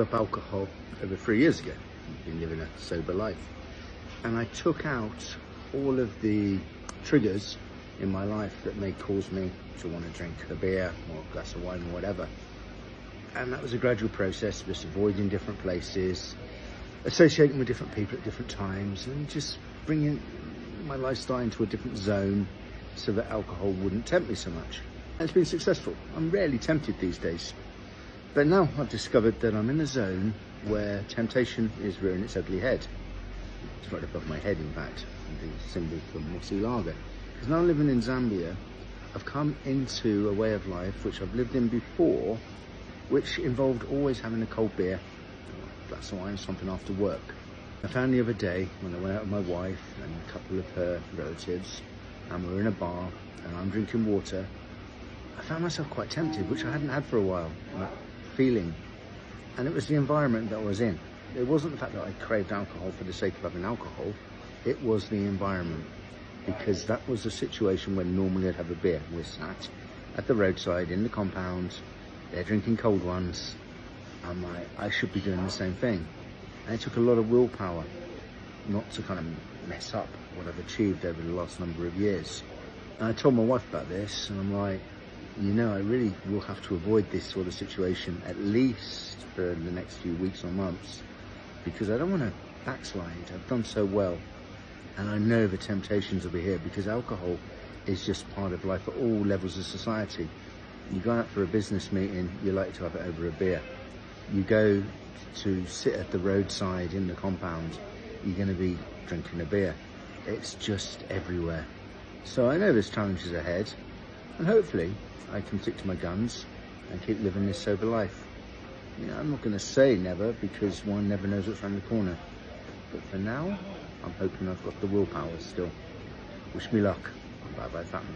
Up alcohol over 3 years ago. I've been living a sober life, and I took out all of the triggers in my life that may cause me to want to drink a beer or a glass of wine or whatever. And that was a gradual process, just avoiding different places, associating with different people at different times, and just bringing my lifestyle into a different zone so that alcohol wouldn't tempt me so much. And it's been successful. I'm rarely tempted these days. But now I've discovered that I'm in a zone where temptation is rearing its ugly head. It's right above my head, in fact, the symbol for Mossy Lager. Because now living in Zambia, I've come into a way of life which I've lived in before, which involved always having a cold beer, a glass of wine, something after work. I found the other day when I went out with my wife and a couple of her relatives, and we're in a bar and I'm drinking water, I found myself quite tempted, which I hadn't had for a while. Feeling, and it was the environment that I was in. It wasn't the fact that I craved alcohol for the sake of having alcohol, it was the environment, because that was a situation when normally I'd have a beer. We're sat at the roadside in the compound, they're drinking cold ones. I'm like, I should be doing the same thing. And it took a lot of willpower not to kind of mess up what I've achieved over the last number of years. And I told my wife about this, and I'm like, you know, I really will have to avoid this sort of situation at least for the next few weeks or months, because I don't want to backslide. I've done so well, and I know the temptations will be here, because alcohol is just part of life at all levels of society. You go out for a business meeting, you like to have it over a beer. You go to sit at the roadside in the compound, you're going to be drinking a beer. It's just everywhere. So I know there's challenges ahead, and hopefully I can stick to my guns and keep living this sober life. You know, I'm not going to say never, because one never knows what's around the corner. But for now, I'm hoping I've got the willpower still. Wish me luck. Bye bye, family.